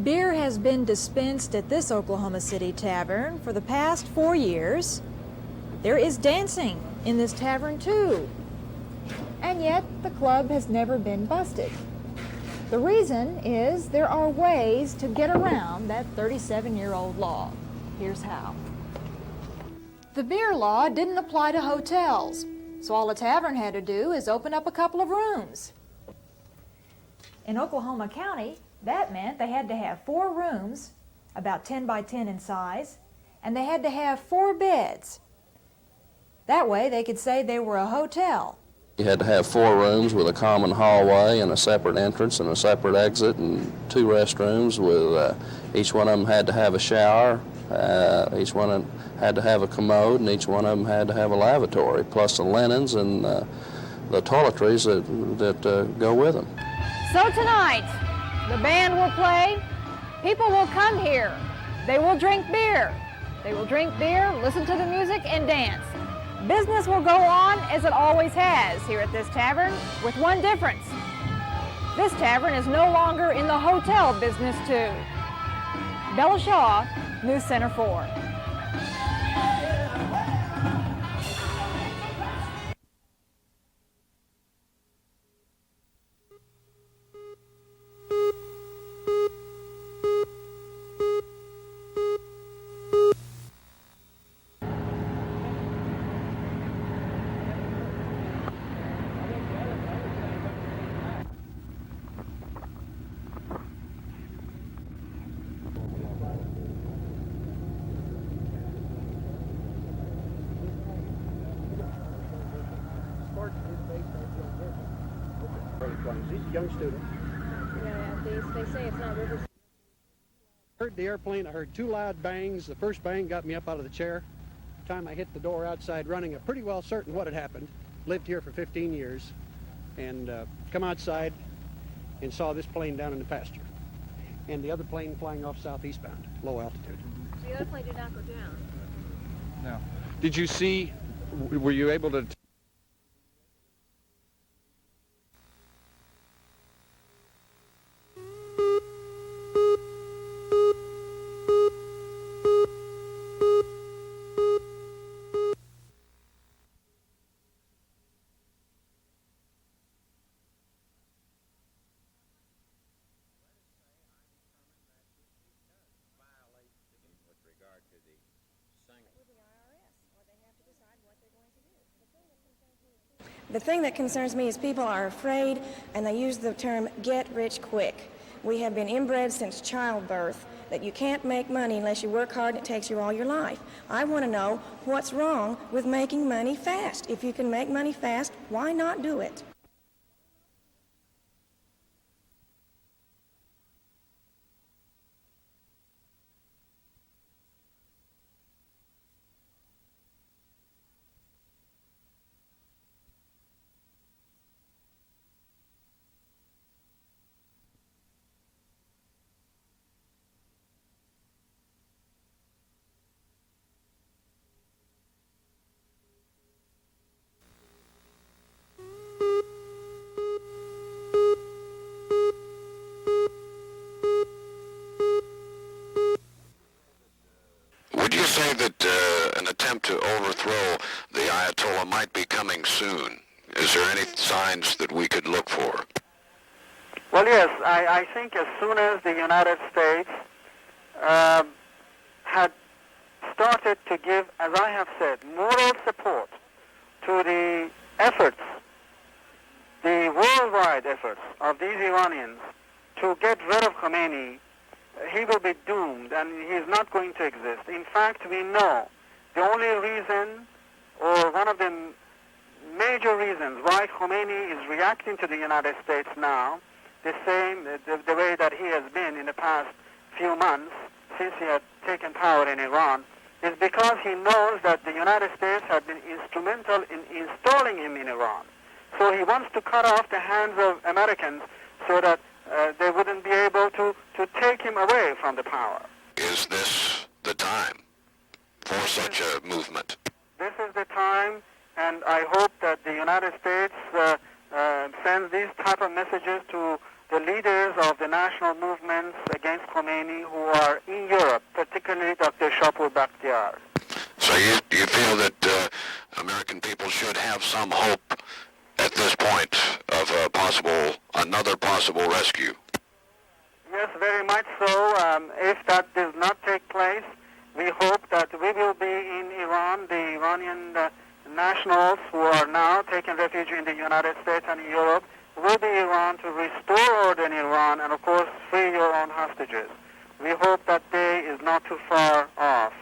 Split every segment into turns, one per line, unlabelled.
Beer has been dispensed at this Oklahoma City tavern for the past 4 years. There is dancing in this tavern too. And yet the club has never been busted. The reason is there are ways to get around that 37-year-old law. Here's how. The beer law didn't apply to hotels, so all the tavern had to do is open up a couple of rooms. In Oklahoma County, that meant they had to have 4 rooms, about 10 by 10 in size, and they had to have 4 beds. That way they could say they were a hotel.
You had to have 4 rooms with a common hallway and a separate entrance and a separate exit and 2 restrooms with each one of them had to have a shower, each one of them had to have a commode, and each one of them had to have a lavatory, plus the linens and the toiletries that go with them.
So tonight, the band will play, people will come here, they will drink beer. They will drink beer, listen to the music, and dance. Business will go on as it always has here at this tavern, with one difference. This tavern is no longer in the hotel business too. Bella Shaw, News Center 4.
He's a young student.
Yeah, they say it's not river.
I heard the airplane. I heard 2 loud bangs. The first bang got me up out of the chair. The time I hit the door outside running, I'm pretty well certain what had happened. Lived here for 15 years and come outside and saw this plane down in the pasture and the other plane flying off southeastbound, low altitude.
So the other plane did not go down?
No. Did you see, were you able to...
The thing that concerns me is people are afraid, and they use the term get rich quick. We have been inbred since childbirth that you can't make money unless you work hard and it takes you all your life. I want to know what's wrong with making money fast. If you can make money fast, why not do it?
Would you say that an attempt to overthrow the Ayatollah might be coming soon? Is there any signs that we could look for?
Well, yes, I think as soon as the United States had started to give, as I have said, moral support to the efforts, the worldwide efforts of these Iranians to get rid of Khomeini, he will be doomed and he is not going to exist. In fact, we know the only reason, or one of the major reasons why Khomeini is reacting to the United States now, the way that he has been in the past few months since he had taken power in Iran, is because he knows that the United States had been instrumental in installing him in Iran. So he wants to cut off the hands of Americans so that they wouldn't be able to take him away from the power.
Is this the time for such a movement?
This is the time, and I hope that the United States sends these type of messages to the leaders of the national movements against Khomeini who are in Europe, particularly Dr. Shapur Bakhtiar.
So you feel that American people should have some hope at this point of another possible rescue?
Yes, very much so. If that does not take place, we hope that we will be in Iran, the Iranian nationals who are now taking refuge in the United States and Europe will be Iran to restore order in Iran and, of course, free your own hostages. We hope that day is not too far off.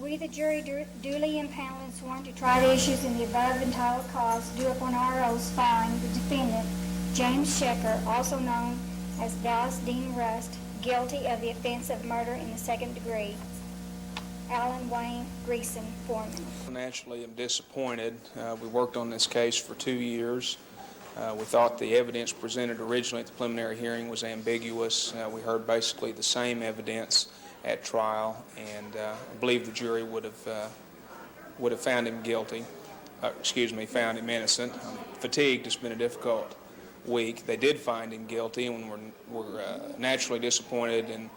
We, the jury, duly impaneled and sworn to try the issues in the above entitled cause, do upon our oaths find the defendant, James Shecker, also known as Dallas Dean Rust, guilty of the offense of murder in the second degree. Alan Wayne Greason, foreman.
Naturally, I'm disappointed. We worked on this case for 2 years. We thought the evidence presented originally at the preliminary hearing was ambiguous. We heard basically the same evidence at trial, and I believe the jury would have found him guilty. Found him innocent. I'm fatigued. It's been a difficult week. They did find him guilty, and we're naturally disappointed and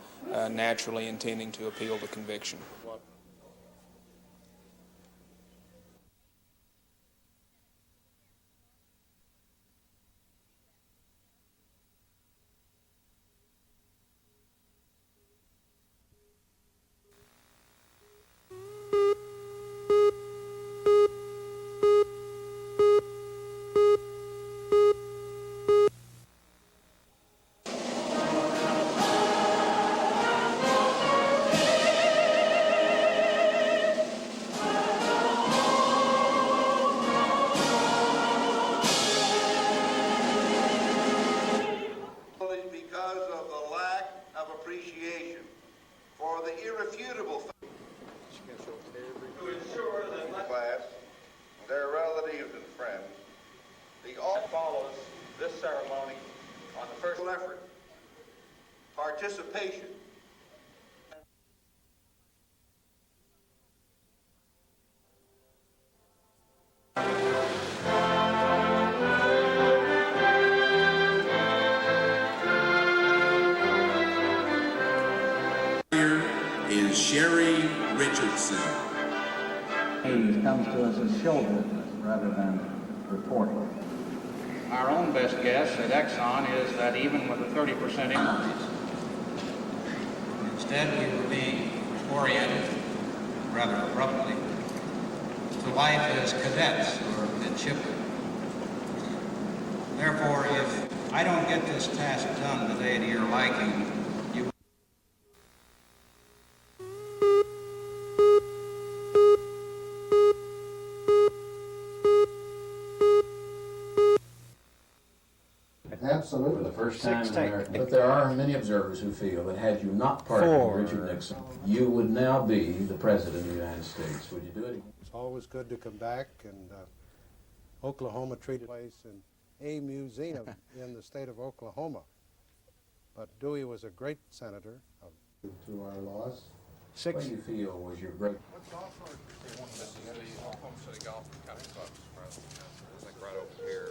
naturally intending to appeal the conviction.
Participation.
Here is Sherry Richardson.
It comes to us as show business rather than reporting.
Our own best guess at Exxon is that even with a 30% increase,
instead we were being oriented, rather abruptly, to life as cadets or midshipmen. Therefore, if I don't get this task done today to your liking, you
Absolutely.
For the first time in
Take.
American. But there are many observers who feel that had you not pardoned Richard Nixon, you would now be the President of the United States. Would you do it again?
It's always good to come back, and Oklahoma treated place in a museum in the state of Oklahoma. But Dewey was a great senator.
To our laws. What do you feel was your great...
What golf course do you want to see? Oklahoma City Golf Country Club, I think right over here.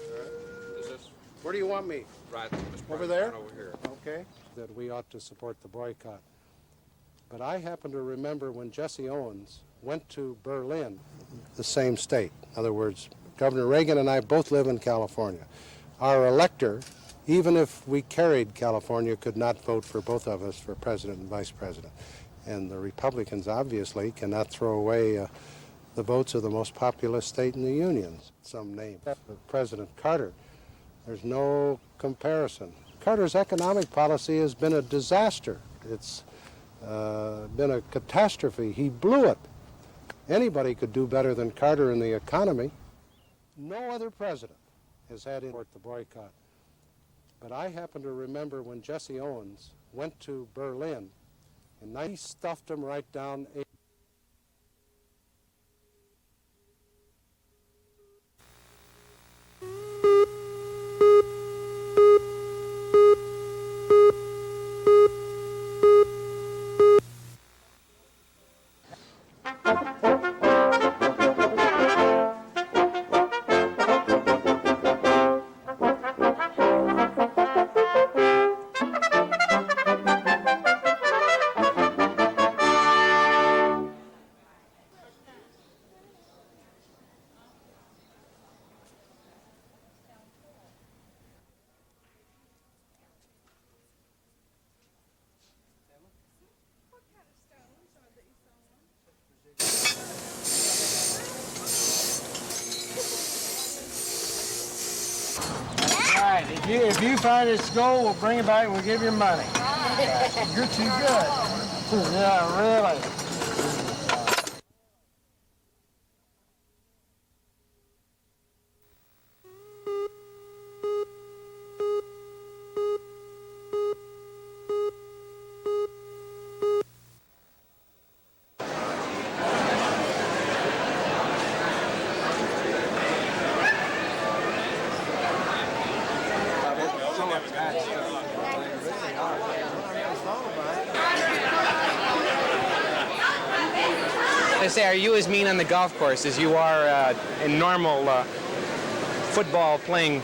Is this
Where do you want me?
right?
Over there?
Right over here.
Okay. That we ought to support the boycott. But I happen to remember when Jesse Owens went to Berlin, the same state. In other words, Governor Reagan and I both live in California. Our elector, even if we carried California, could not vote for both of us for president and vice president. And the Republicans obviously cannot throw away the votes of the most populous state in the Union. Some name. President Carter. There's no comparison. Carter's economic policy has been a disaster. It's been a catastrophe. He blew it. Anybody could do better than Carter in the economy. No other president has had to support the boycott. But I happen to remember when Jesse Owens went to Berlin, and he stuffed him right down.
If you find it's gold, we'll bring it back and we'll give you money. You're too good. Yeah, really.
I say, are you as mean on the golf course as you are in normal football playing?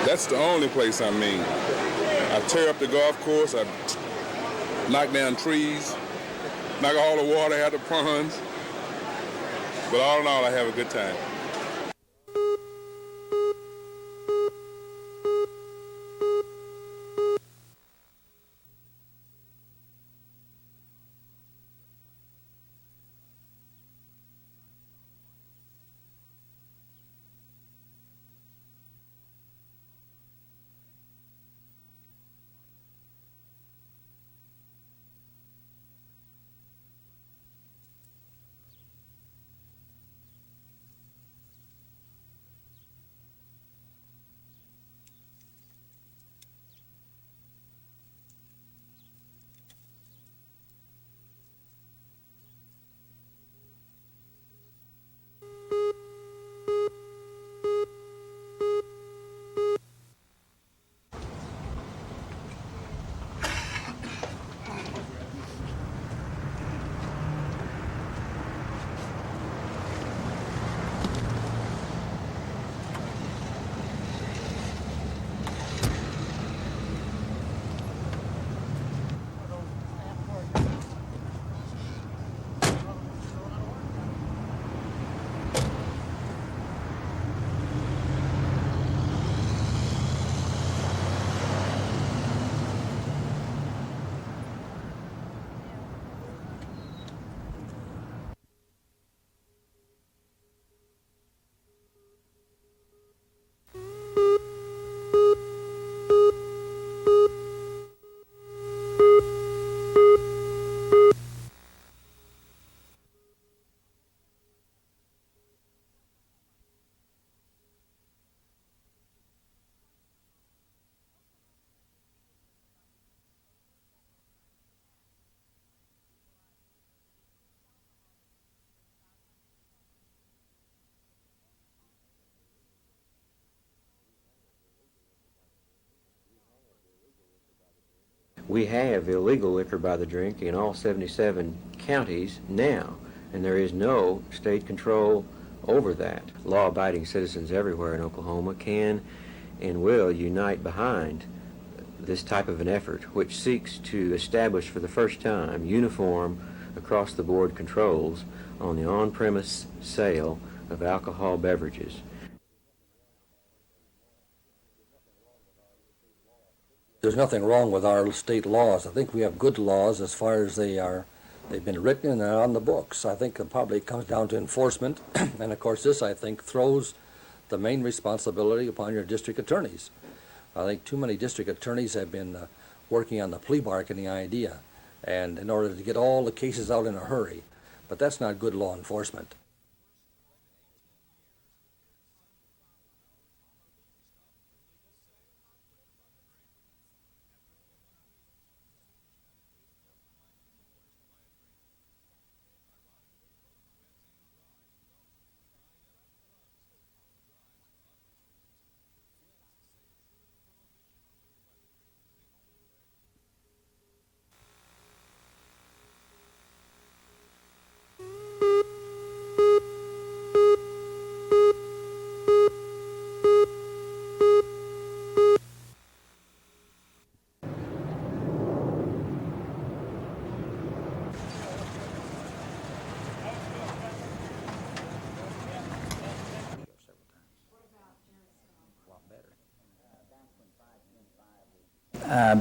That's the only place I'm mean. I tear up the golf course, I knock down trees, knock all the water out of the ponds. But all in all, I have a good time.
We have illegal liquor by the drink in all 77 counties now, and there is no state control over that. Law-abiding citizens everywhere in Oklahoma can and will unite behind this type of an effort, which seeks to establish for the first time uniform across-the-board controls on the on-premise sale of alcohol beverages.
There's nothing wrong with our state laws. I think we have good laws as far as they've been written and are on the books. I think it probably comes down to enforcement. And of course this, I think, throws the main responsibility upon your district attorneys. I think too many district attorneys have been working on the plea bargaining idea, and in order to get all the cases out in a hurry. But that's not good law enforcement.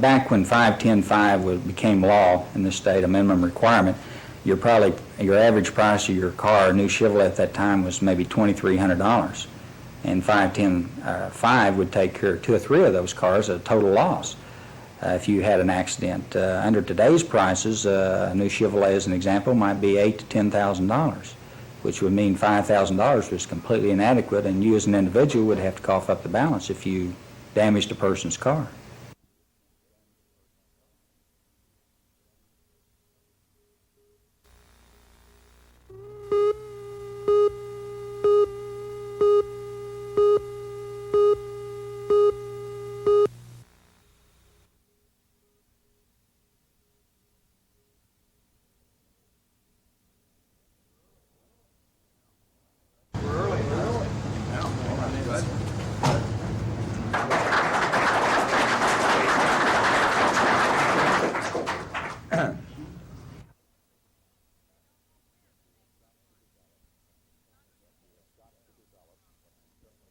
Back when 510.5 became law in the state, a minimum requirement, your average price of your car, a new Chevrolet at that time, was maybe $2,300. And 510.5 would take care of 2 or 3 of those cars at a total loss if you had an accident. Under today's prices, a new Chevrolet, as an example, might be $8,000 to $10,000, which would mean $5,000 was completely inadequate, and you as an individual would have to cough up the balance if you damaged a person's car.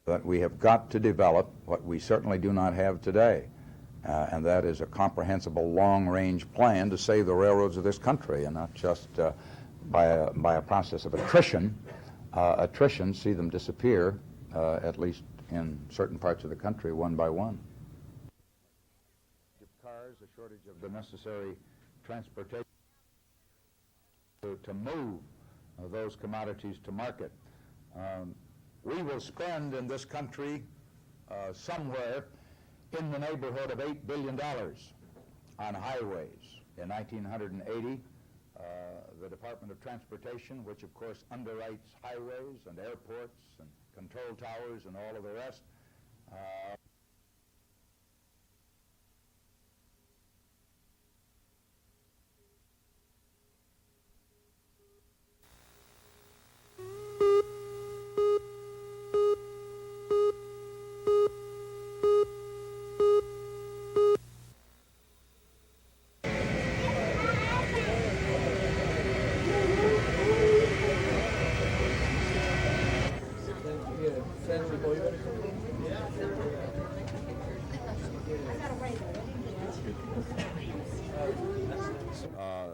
But we have got to develop what we certainly do not have today, and that is a comprehensible long-range plan to save the railroads of this country, and not just by a process of attrition, see them disappear, at least in certain parts of the country, one by one. Cars, a shortage of the necessary transportation to move those commodities to market. We will spend in this country somewhere in the neighborhood of $8 billion on highways. In 1980, the Department of Transportation, which of course underwrites highways and airports and control towers and all of the rest,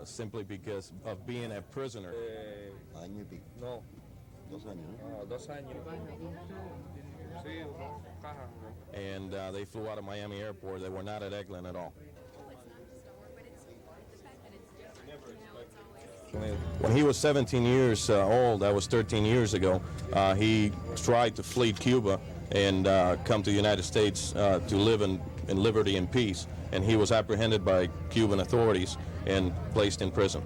simply because of being a prisoner.
No. 2 años, ¿no?
2 años. And they flew out of Miami Airport. They were not at Eglin at all. When he was 17 years old, that was 13 years ago, he tried to flee Cuba and come to the United States to live in liberty and peace. And he was apprehended by Cuban authorities and placed in prison.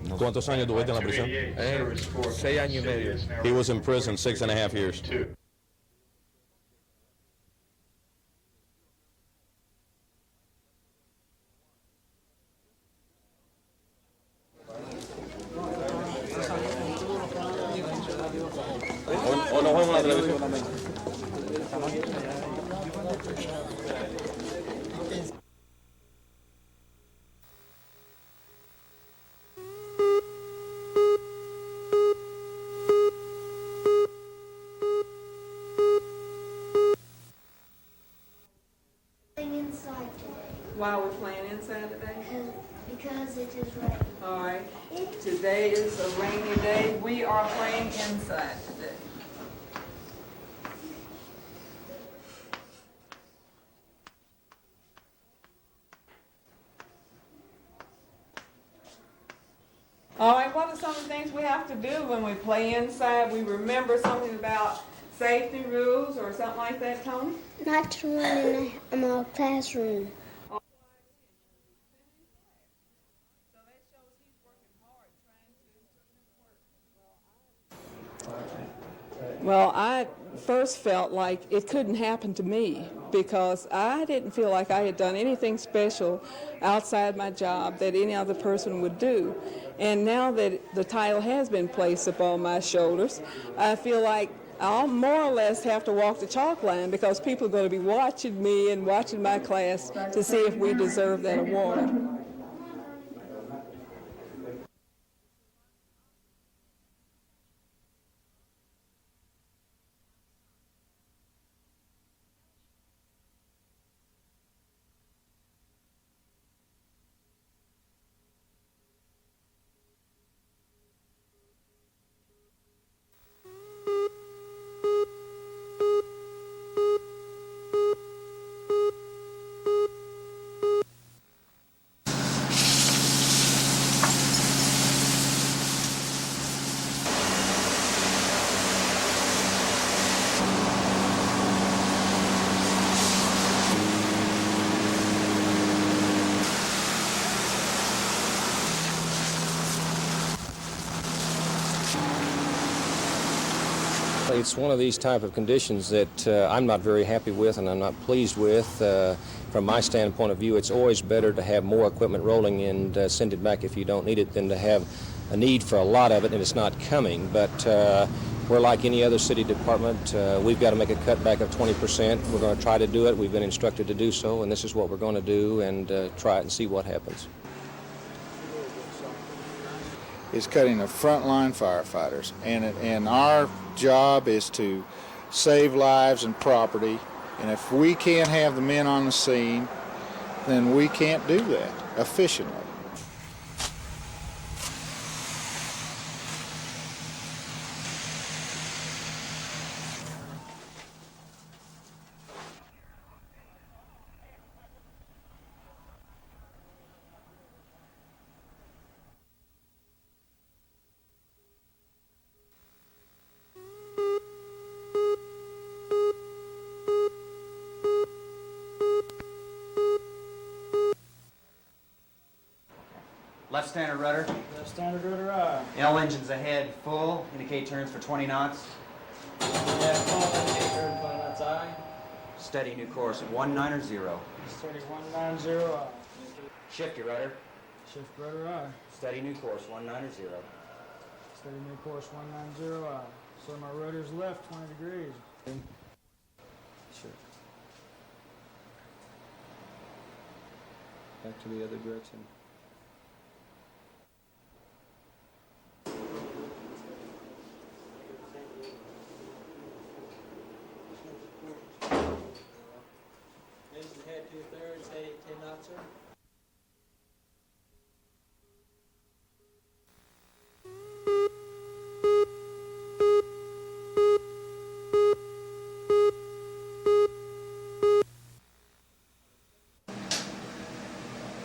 ¿Cuántos años tuviste en la prisión?
6 años y medio.
He was in prison 6.5 years.
Why we're playing inside today?
Because it is raining.
All right. Today is a rainy day. We are playing inside today. All right, what are some of the things we have to do when we play inside? We remember something about safety rules or something like that, Tony?
Not to run in a classroom. Well, I first felt like it couldn't happen to me because I didn't feel like I had done anything special outside my job that any other person would do. And now that the title has been placed upon my shoulders, I feel like I'll more or less have to walk the chalk line because people are going to be watching me and watching my class to see if we deserve that award.
It's one of these type of conditions that I'm not very happy with and I'm not pleased with. From my standpoint of view, it's always better to have more equipment rolling and send it back if you don't need it than to have a need for a lot of it and it's not coming. But we're like any other city department. We've got to make a cutback of 20%. We're going to try to do it. We've been instructed to do so, and this is what we're going to do and try it and see what happens.
Is cutting the frontline firefighters, and our job is to save lives and property, and if we can't have the men on the scene, then we can't do that efficiently.
Left standard rudder.
Left standard rudder, aye.
L engines ahead, full. Indicate turns for 20 knots.
Yeah, full, indicate turn 20 knots, aye.
Steady new course, 190.
Steady 190, aye.
Shift your rudder.
Shift rudder, aye.
Steady new course, 190.
Steady new course, 190, aye. So my rudder's left 20 degrees.
Sure. Back to the other direction.
Engine head 2/3, head 10 knots, sir.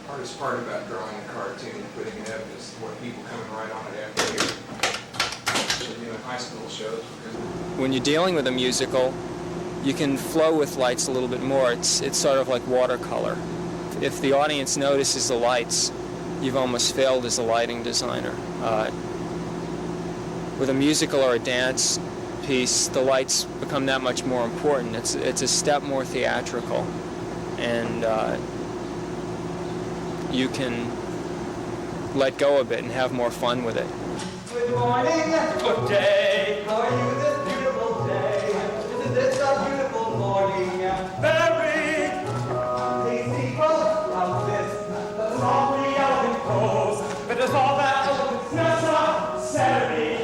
Hardest part about drawing a cartoon and putting it up is what people coming right on it after here. Doing high school shows.
When you're dealing with a musical, you can flow with lights a little bit more. It's sort of like watercolor. If the audience notices the lights, you've almost failed as a lighting designer. With a musical or a dance piece, the lights become that much more important. It's a step more theatrical, and you can let go a bit and have more fun with it.
Good morning, good day. How are you this beautiful day?
a beautiful morning, very tasty growth of this, the softly elegant prose, it is all that elegance necessary.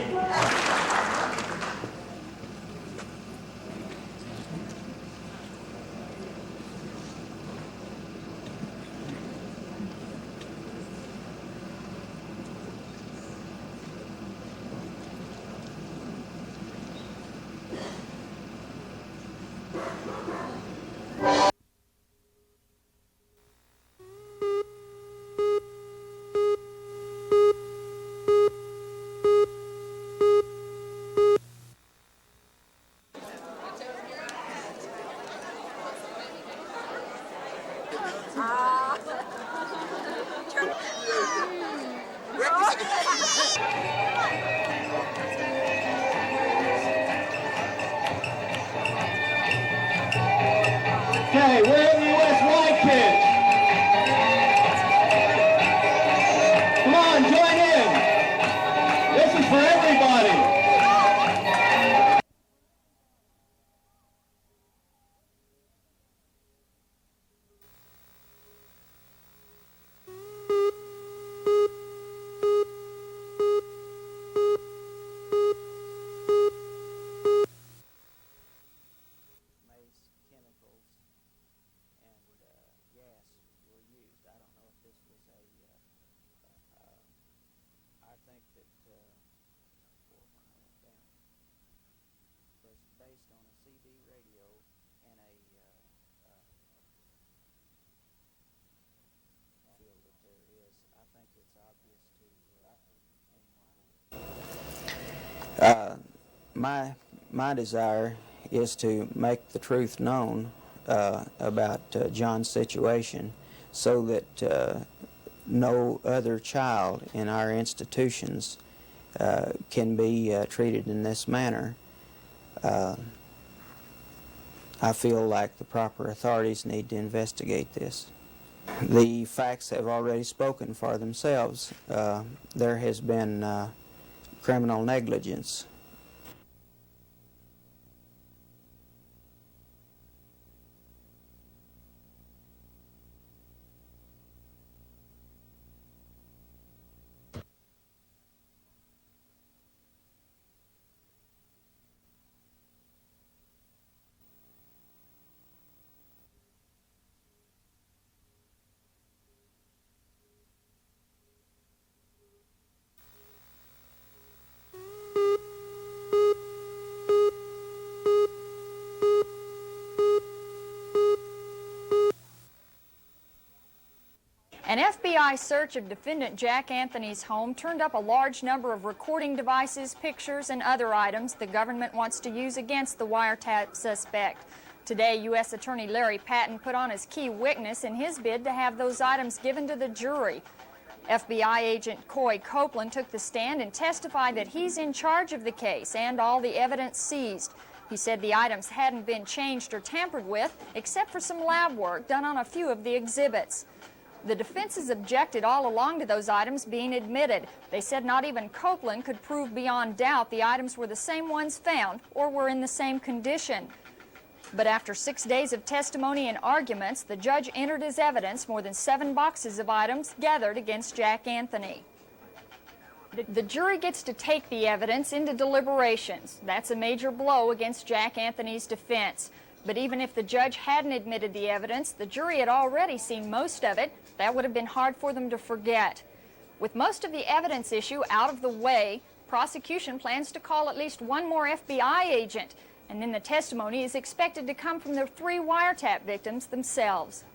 Okay, where are the U.S. white kids? Come on, join in. This is for everybody.
My desire is to make the truth known about John's situation so that no other child in our institutions can be treated in this manner. I feel like the proper authorities need to investigate this. The facts have already spoken for themselves. There has been criminal negligence.
An FBI search of defendant Jack Anthony's home turned up a large number of recording devices, pictures, and other items the government wants to use against the wiretap suspect. Today, U.S. Attorney Larry Patton put on his key witness in his bid to have those items given to the jury. FBI agent Coy Copeland took the stand and testified that he's in charge of the case and all the evidence seized. He said the items hadn't been changed or tampered with, except for some lab work done on a few of the exhibits. The defense has objected all along to those items being admitted. They said not even Copeland could prove beyond doubt the items were the same ones found or were in the same condition. But after 6 days of testimony and arguments, the judge entered as evidence more than 7 boxes of items gathered against Jack Anthony. The jury gets to take the evidence into deliberations. That's a major blow against Jack Anthony's defense. But even if the judge hadn't admitted the evidence, the jury had already seen most of it. That would have been hard for them to forget. With most of the evidence issue out of the way, prosecution plans to call at least one more FBI agent, and then the testimony is expected to come from the 3 wiretap victims themselves.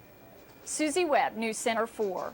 Susie Webb, News Center 4.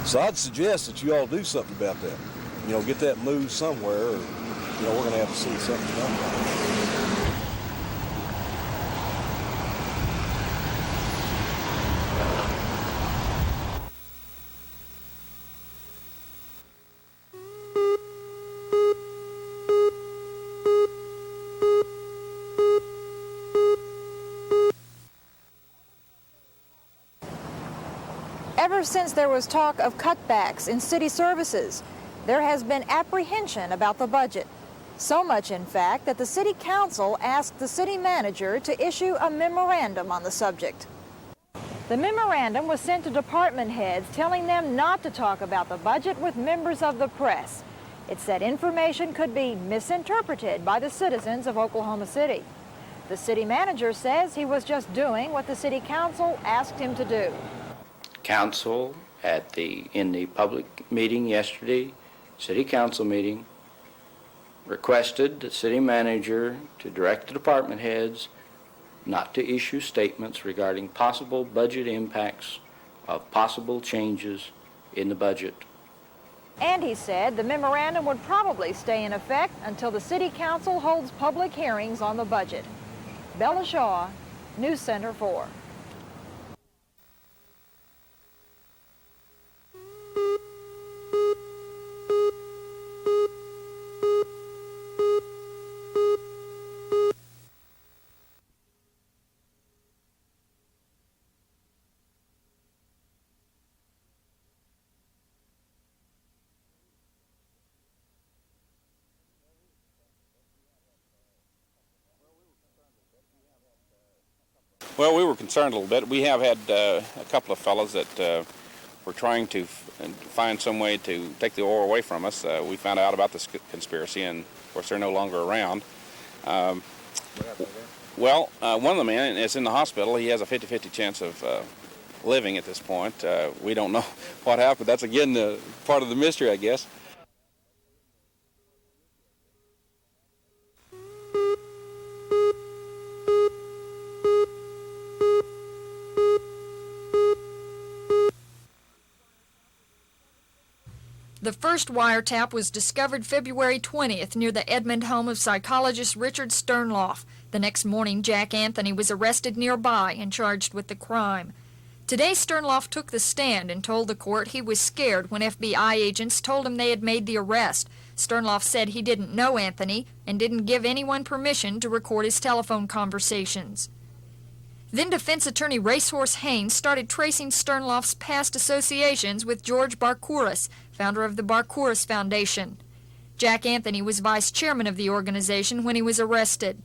So I'd suggest that you all do something about that. You know, get that moved somewhere, or, you know, we're going to have to see something done about it.
Ever since there was talk of cutbacks in city services, there has been apprehension about the budget. So much, in fact, that the city council asked the city manager to issue a memorandum on the subject. The memorandum was sent to department heads telling them not to talk about the budget with members of the press. It said information could be misinterpreted by the citizens of Oklahoma City. The city manager says he was just doing what the city council asked him to do.
Council in the public meeting yesterday, city council meeting, requested the city manager to direct the department heads not to issue statements regarding possible budget impacts of possible changes in the budget.
And he said the memorandum would probably stay in effect until the city council holds public hearings on the budget. Bella Shaw, News Center 4.
Well, we were concerned a little bit. We have had a couple of fellows that were trying to find some way to take the oil away from us. We found out about this conspiracy, and of course they're no longer around. Well, one of the men is in the hospital. He has a 50-50 chance of living at this point. We don't know what happened. That's, again, part of the mystery, I guess.
The first wiretap was discovered February 20th near the Edmond home of psychologist Richard Sternloff. The next morning, Jack Anthony was arrested nearby and charged with the crime. Today, Sternloff took the stand and told the court he was scared when FBI agents told him they had made the arrest. Sternloff said he didn't know Anthony and didn't give anyone permission to record his telephone conversations. Then defense attorney Racehorse Haynes started tracing Sternloff's past associations with George Barkouris, founder of the Barkouris Foundation. Jack Anthony was vice chairman of the organization when he was arrested.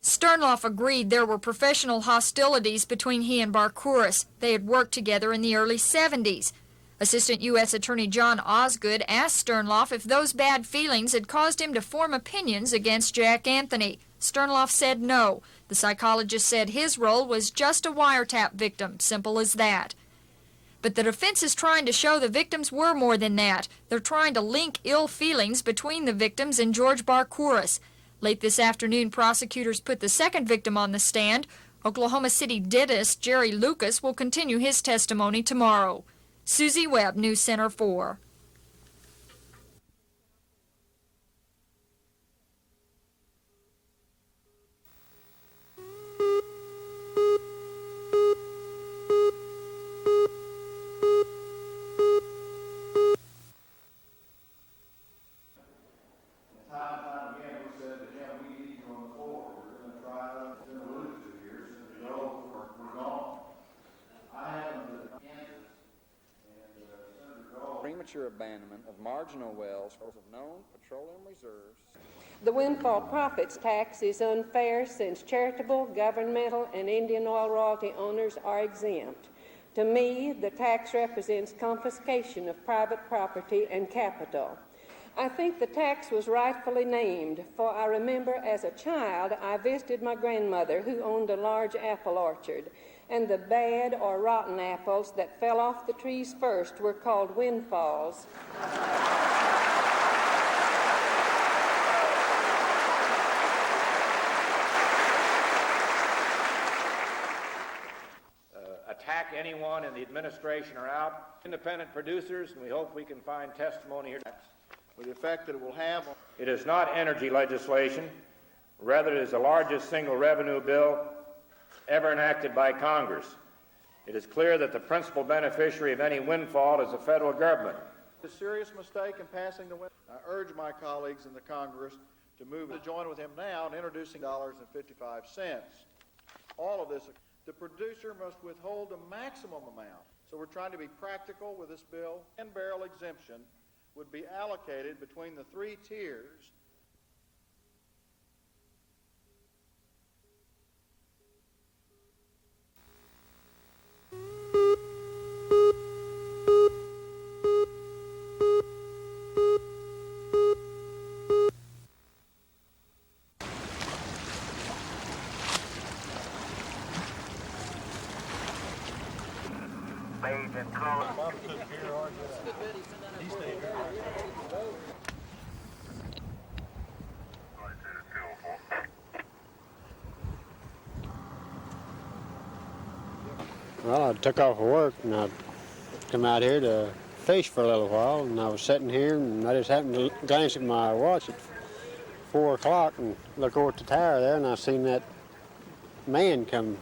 Sternloff agreed there were professional hostilities between he and Barkouris. They had worked together in the early 70s. Assistant U.S. Attorney John Osgood asked Sternloff if those bad feelings had caused him to form opinions against Jack Anthony. Sternloff said no. The psychologist said his role was just a wiretap victim, simple as that. But the defense is trying to show the victims were more than that. They're trying to link ill feelings between the victims and George Barkouris. Late this afternoon, prosecutors put the second victim on the stand. Oklahoma City dentist Jerry Lucas will continue his testimony tomorrow. Susie Webb, News Center 4.
Premature abandonment of marginal wells of known petroleum reserves.
The windfall profits tax is unfair since charitable, governmental, and Indian oil royalty owners are exempt. To me, the tax represents confiscation of private property and capital. I think the tax was rightfully named, for I remember as a child I visited my grandmother who owned a large apple orchard, and the bad or rotten apples that fell off the trees first were called windfalls.
anyone in the administration or out. Independent producers, and we hope we can find testimony here next. With the effect that it will have. It is not energy legislation. Rather, it is the largest single revenue bill ever enacted by Congress. It is clear that the principal beneficiary of any windfall is the federal government.
A serious mistake in passing the windfall. I urge my colleagues in the Congress to move to join with him now in introducing $0.55. All of this, the producer must withhold the maximum amount. So we're trying to be practical with this bill. 10-barrel exemption would be allocated between the 3 tiers.
Well, I took off of work and I come out here to fish for a little while, and I was sitting here and I just happened to glance at my watch at 4 o'clock and look over at the tower there, and I seen that man come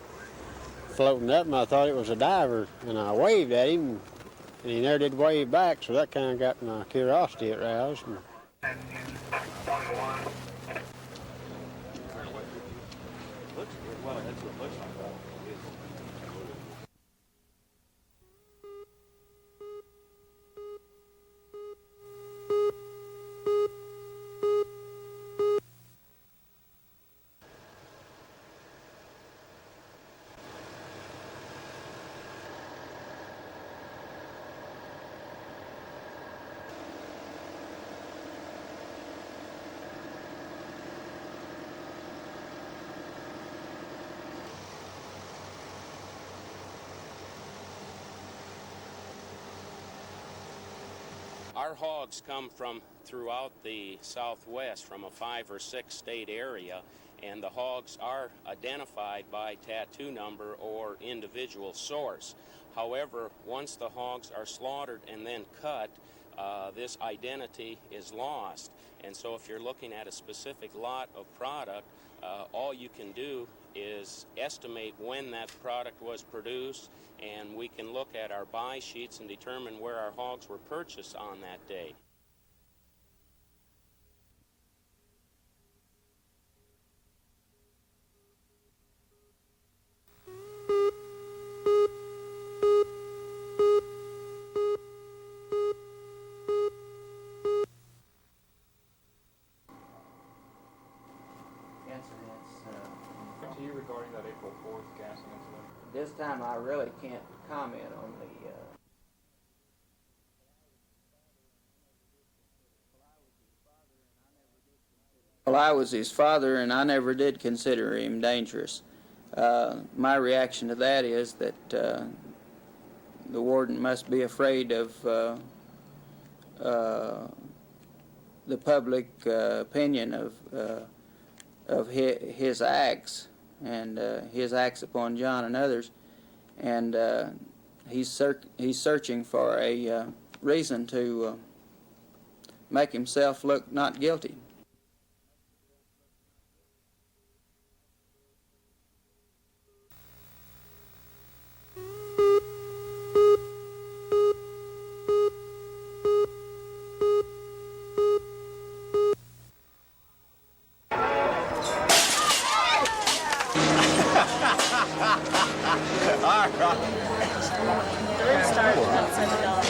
floating up, and I thought it was a diver, and I waved at him, and he never did wave back, so that kind of got my curiosity aroused.
Our hogs come from throughout the Southwest, from a 5 or 6 state area, and the hogs are identified by tattoo number or individual source. However, once the hogs are slaughtered and then cut, this identity is lost. And so if you're looking at a specific lot of product, all you can do is estimate when that product was produced, and we can look at our buy sheets and determine where our hogs were purchased on that day.
To you regarding that April 4th gassing incident?
This time I really can't comment on the Well, I was his father, and I never did consider him dangerous. My reaction to that is that the warden must be afraid of the public opinion of his acts, and his acts upon John and others, and he's searching for a reason to make himself look not guilty.
The room starts about $7.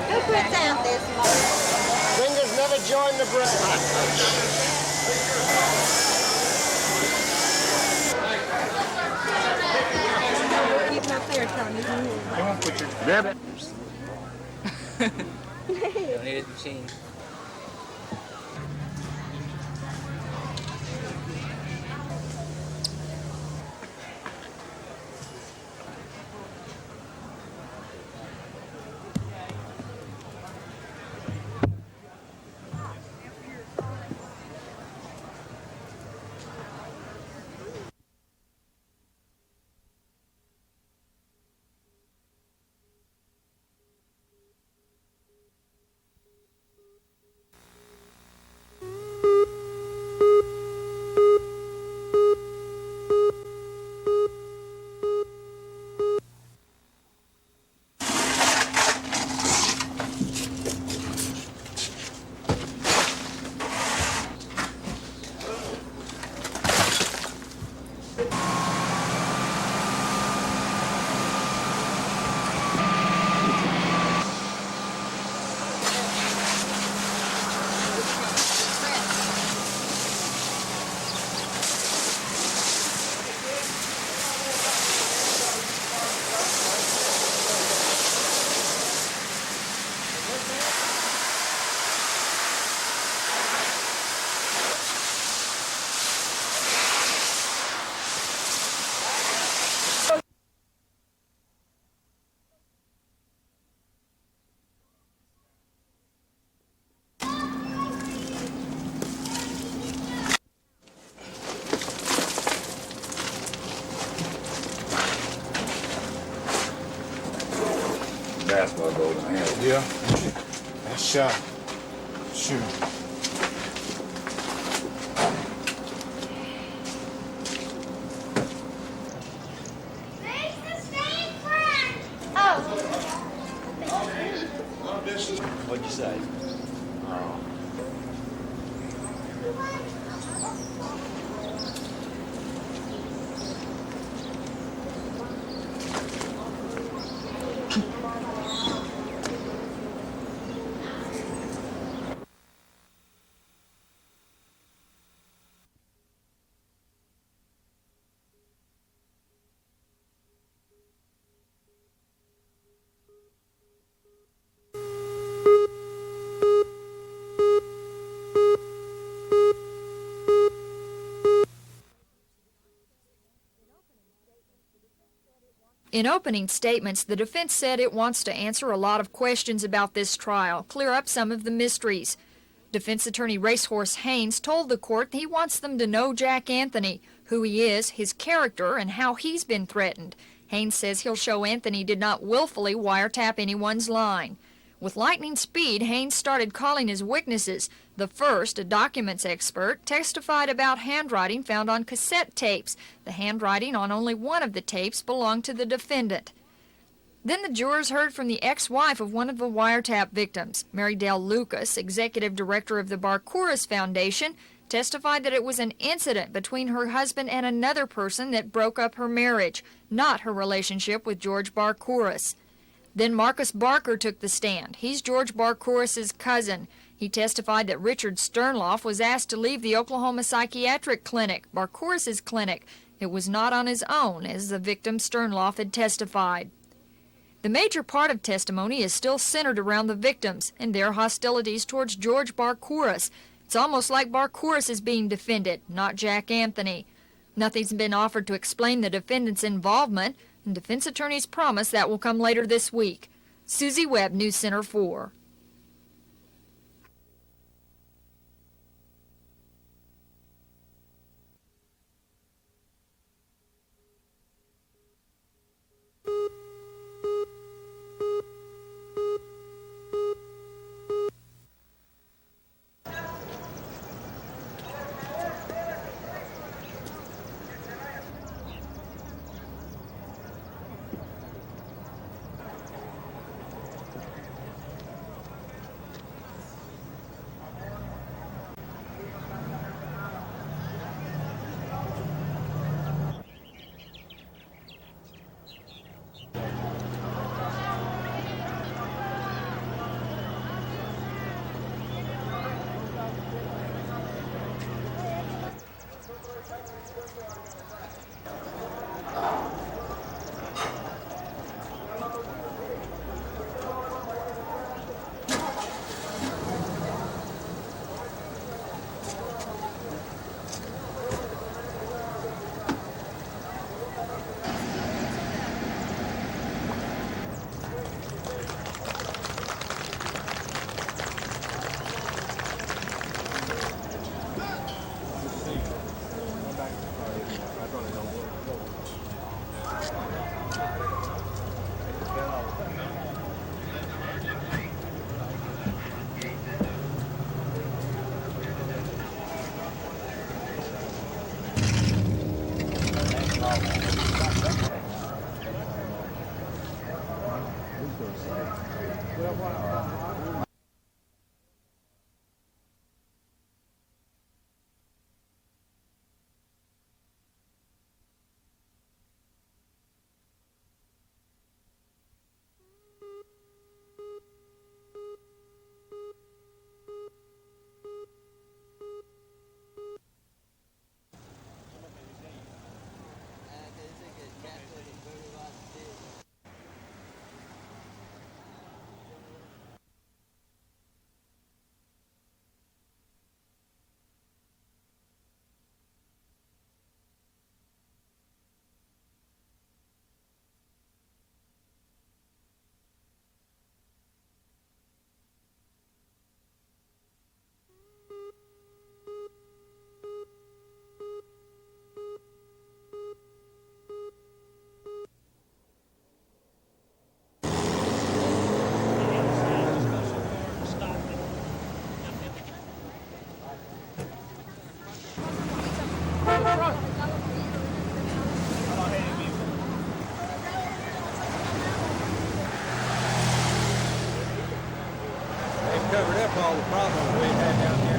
Who put down this?
Fingers never join the breast.
Keep my fair time.
I won't put your
Don't need it machine.
basketball goal in the hand.
Yeah. That shot. Shoot.
What'd you say? Oh.
In opening statements, the defense said it wants to answer a lot of questions about this trial, clear up some of the mysteries. Defense attorney Racehorse Haynes told the court he wants them to know Jack Anthony, who he is, his character, and how he's been threatened. Haynes says he'll show Anthony did not willfully wiretap anyone's line. With lightning speed, Haynes started calling his witnesses. The first, a documents expert, testified about handwriting found on cassette tapes. The handwriting on only one of the tapes belonged to the defendant. Then the jurors heard from the ex-wife of one of the wiretap victims. Mary Dale Lucas, executive director of the Barkouris Foundation, testified that it was an incident between her husband and another person that broke up her marriage, not her relationship with George Barkouris. Then Marcus Barker took the stand. He's George Barkouris' cousin. He testified that Richard Sternloff was asked to leave the Oklahoma Psychiatric Clinic, Barkouris' clinic. It was not on his own, as the victim Sternloff had testified. The major part of testimony is still centered around the victims and their hostilities towards George Barkouris. It's almost like Barkouris is being defended, not Jack Anthony. Nothing's been offered to explain the defendant's involvement, and defense attorneys promise that will come later this week. Susie Webb, News Center 4.
covered up all the problems we've had down here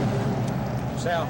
south.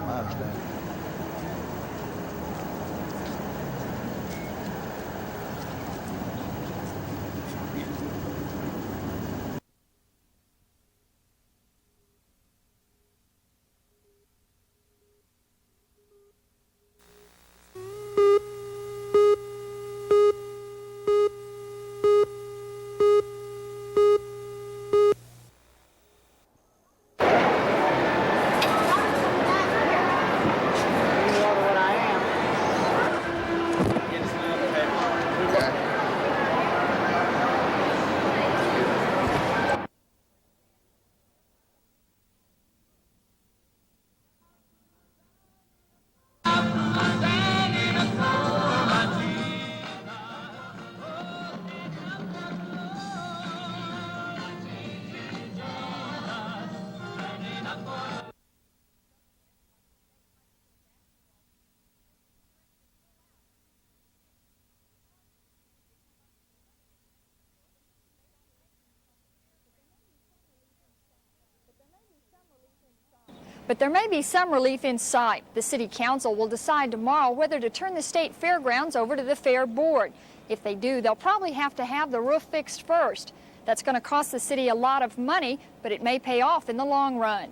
I understand.
But there may be some relief in sight. The City Council will decide tomorrow whether to turn the state fairgrounds over to the Fair Board. If they do, they'll probably have to have the roof fixed first. That's going to cost the city a lot of money, but it may pay off in the long run.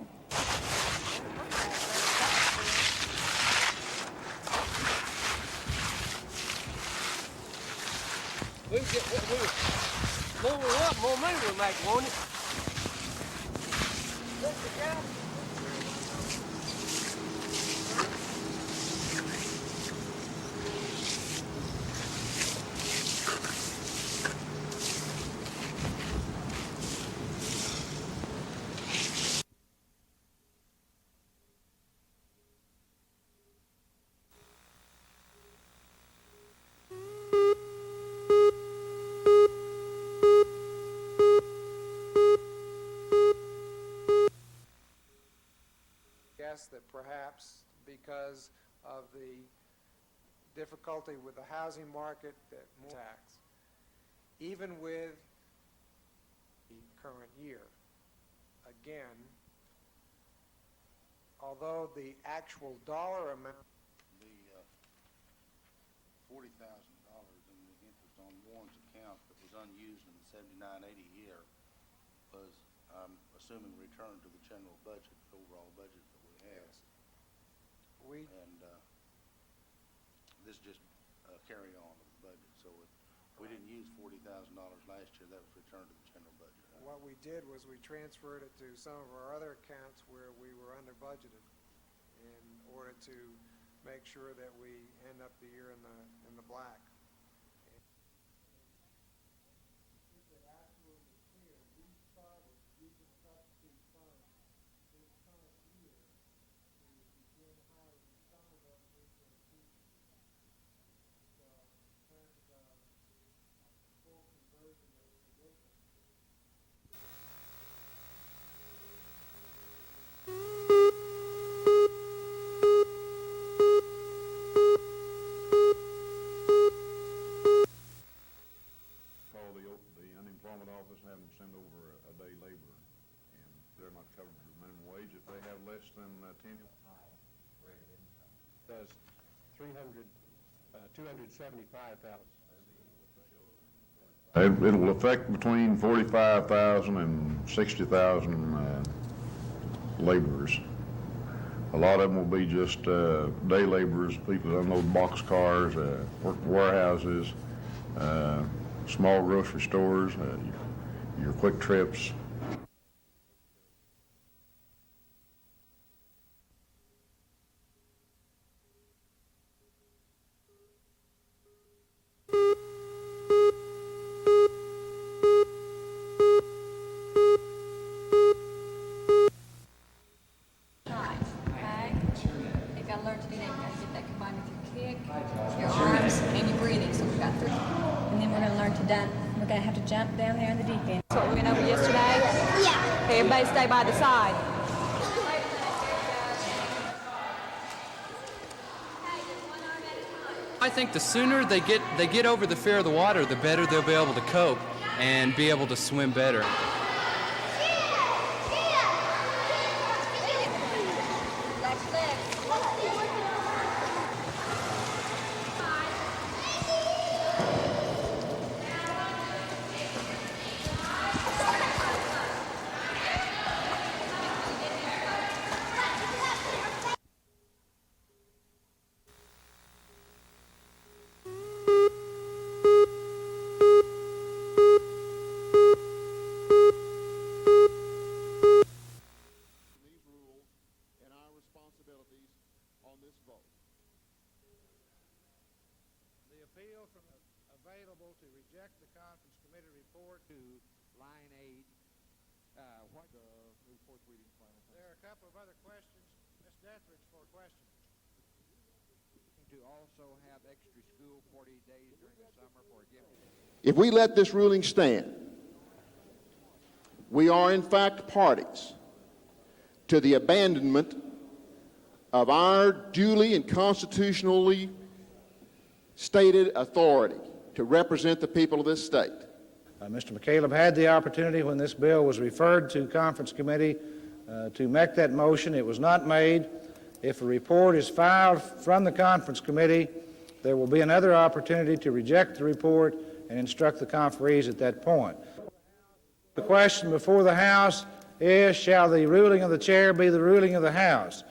We can get more money we'll make, won't it? That perhaps because of the difficulty with the housing market that more tax, even with the current year. Again, although the actual dollar amount,
the $40,000 in the interest on Warren's account that was unused in the 79-80 year was, I'm assuming, returned to the general budget, the overall budget that we have. And this just carry on of the budget. So we didn't use $40,000 last year. That was returned to the general budget. Right?
what we did was we transferred it to some of our other accounts where we were under budgeted in order to make sure that we end up the year in the black.
send over a day laborer, and they're not covered for minimum wage if they have less than 10.
Does 275,000.
It'll affect between 45,000 and 60,000 laborers. A lot of them will be just day laborers, people that unload box cars, work warehouses, small grocery stores, your quick trips.
You've got to learn to do that. You've got to get that combined with your kick, your arms, and your breathing. So we've got 3. And then we're going to learn to jump. We're going to have to jump down there in the deep end.
That's what we went over yesterday? Yeah. Okay, everybody stay by the side.
I think the sooner they get over the fear of the water, the better they'll be able to cope and be able to swim better.
Appeal from available to reject the conference committee report to line 8. Move fourth reading final. There are a couple of other questions. Ms. Dethridge for a question. To also have extra school 40 days during the summer for a gift.
If we let this ruling stand, we are in fact parties to the abandonment of our duly and constitutionally stated authority to represent the people of this state.
Mr. McCaleb had the opportunity when this bill was referred to conference committee to make that motion. It was not made. If a report is filed from the conference committee, there will be another opportunity to reject the report and instruct the conferees at that point. The question before the House is, shall the ruling of the chair be the ruling of the House?